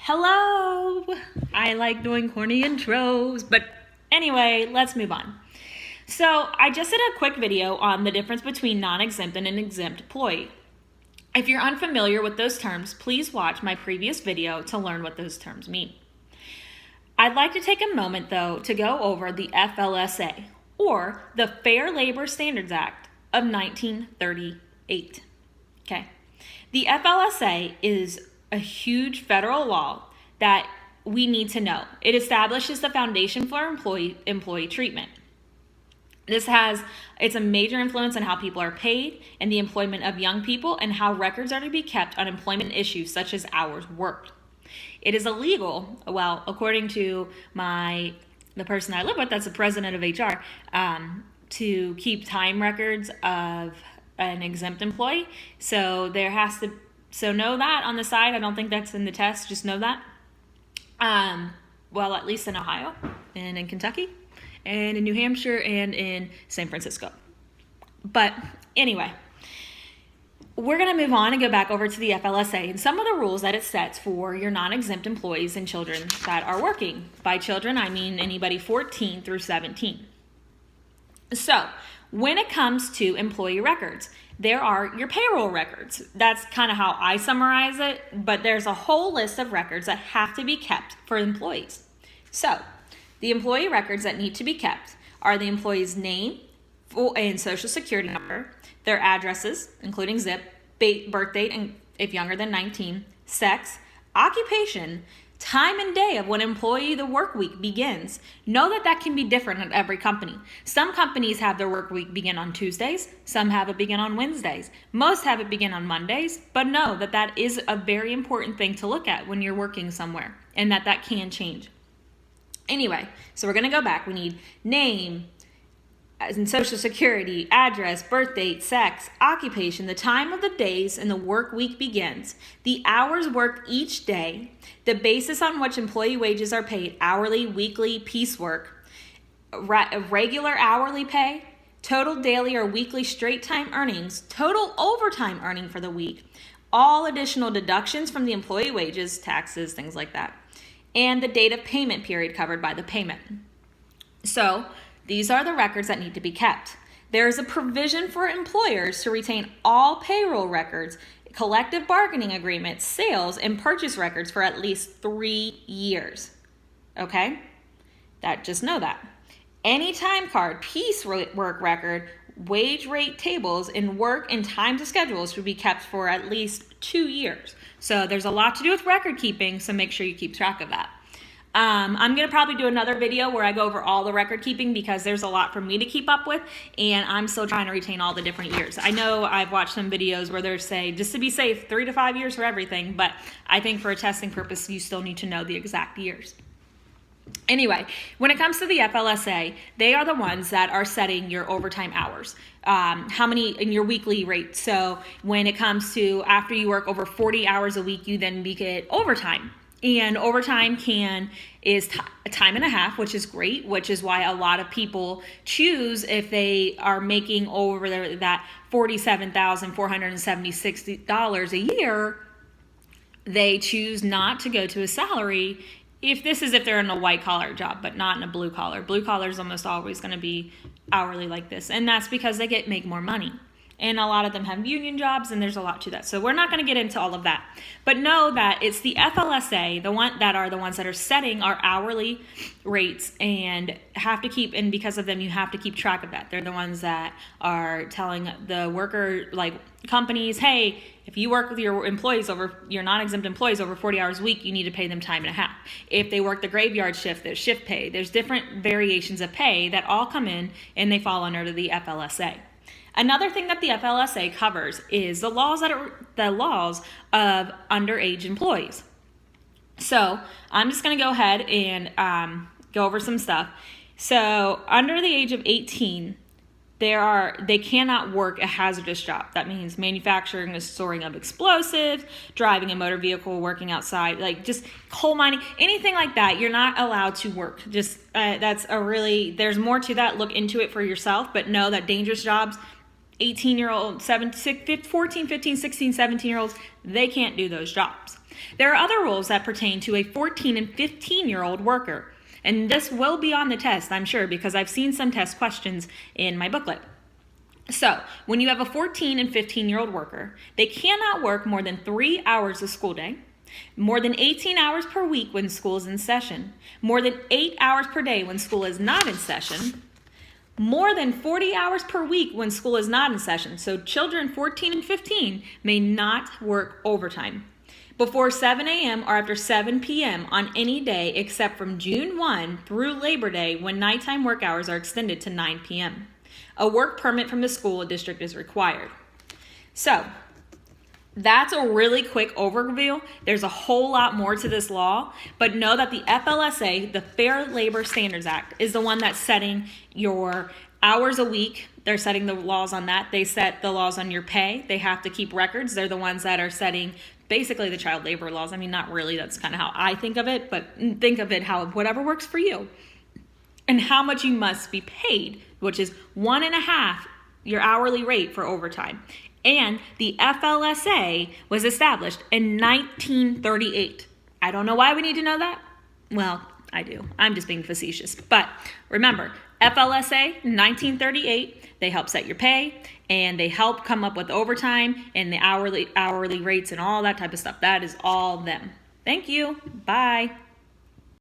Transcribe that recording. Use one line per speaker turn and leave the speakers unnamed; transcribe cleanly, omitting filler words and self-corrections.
Hello! I like doing corny intros, but anyway, let's move on. So I just did a quick video on the difference between non-exempt and an exempt employee. If you're unfamiliar with those terms, please watch my previous video to learn what those terms mean. I'd like to take a moment, though, to go over the FLSA, or the Fair Labor Standards Act of 1938. Okay. The FLSA is a huge federal law that we need to know. It establishes the foundation for employee treatment. It's a major influence on how people are paid and the employment of young people and how records are to be kept on employment issues such as hours worked. It is illegal, well, according to the person I live with, that's the president of HR, to keep time records of an exempt employee. So know that on the side. I don't think that's in the test. Just know that. Well, at least in Ohio and in Kentucky and in New Hampshire and in San Francisco. But anyway, we're going to move on and go back over to the FLSA and some of the rules that it sets for your non-exempt employees and children that are working. By children, I mean anybody 14 through 17. So when it comes to employee records, there are your payroll records. That's kind of how I summarize it, but there's a whole list of records that have to be kept for employees. So the employee records that need to be kept are the employee's name and social security number, their addresses, including zip, birth date, and if younger than 19, sex, occupation, time and day of when the work week begins. Know that can be different at every company. Some companies have their work week begin on Tuesdays. Some have it begin on Wednesdays. Most have it begin on Mondays. But know that is a very important thing to look at when you're working somewhere, and that can change. Anyway, so we're going to go back. We need name and social security, address, birth date, sex, occupation, the time of the days and the work week begins, the hours worked each day, the basis on which employee wages are paid, hourly, weekly, piecework, regular hourly pay, total daily or weekly straight time earnings, total overtime earning for the week, all additional deductions from the employee wages, taxes, things like that, and the date of payment period covered by the payment. So these are the records that need to be kept. There is a provision for employers to retain all payroll records, collective bargaining agreements, sales, and purchase records for at least 3 years. Okay? Just know that. Any time card, piecework record, wage rate tables, and work and time to schedules should be kept for at least 2 years. So there's a lot to do with record keeping, so make sure you keep track of that. I'm going to probably do another video where I go over all the record keeping because there's a lot for me to keep up with, and I'm still trying to retain all the different years. I know I've watched some videos where they say, just to be safe, 3 to 5 years for everything, but I think for a testing purpose, you still need to know the exact years. Anyway, when it comes to the FLSA, they are the ones that are setting your overtime hours, how many in your weekly rate. So when it comes to after you work over 40 hours a week, you then get overtime. And overtime is time and a half, which is great, which is why a lot of people choose, if they are making over that $47,476 a year, they choose not to go to a salary. If they're in a white collar job, but not in a blue collar. Blue collar is almost always going to be hourly like this. And that's because they make more money. And a lot of them have union jobs, and there's a lot to that. So we're not going to get into all of that. But know that it's the FLSA, the ones that are setting our hourly rates, and because of them, you have to keep track of that. They're the ones that are telling the worker, like companies, hey, if you work with your non-exempt employees over 40 hours a week, you need to pay them time and a half. If they work the graveyard shift, there's shift pay. There's different variations of pay that all come in, and they fall under the FLSA. Another thing that the FLSA covers is the laws of underage employees. So I'm just going to go ahead and go over some stuff. So under the age of 18, they cannot work a hazardous job. That means manufacturing and storing of explosives, driving a motor vehicle, working outside, like just coal mining, anything like that. You're not allowed to work. Just there's more to that. Look into it for yourself, but know that dangerous jobs, 18-year-old, 14, 15, 16, 17-year-olds, they can't do those jobs. There are other rules that pertain to a 14 and 15-year-old worker. And this will be on the test, I'm sure, because I've seen some test questions in my booklet. So, when you have a 14 and 15-year-old worker, they cannot work more than 3 hours a school day, more than 18 hours per week when school is in session, more than 8 hours per day when school is not in session, more than 40 hours per week when school is not in session. So children 14 and 15 may not work overtime before 7 a.m. or after 7 p.m. on any day except from June 1 through Labor Day, when nighttime work hours are extended to 9 p.m. A work permit from the school district is required. So that's a really quick overview. There's a whole lot more to this law, but know that the FLSA, the Fair Labor Standards Act, is the one that's setting your hours a week. They're setting the laws on that. They set the laws on your pay. They have to keep records. They're the ones that are setting basically the child labor laws. I mean, not really, that's kind of how I think of it, but think of it how whatever works for you. And how much you must be paid, which is 1.5 your hourly rate for overtime. And the FLSA was established in 1938. I don't know why we need to know that. Well, I do. I'm just being facetious. But remember, FLSA, 1938, they help set your pay, and they help come up with overtime and the hourly rates and all that type of stuff. That is all them. Thank you. Bye.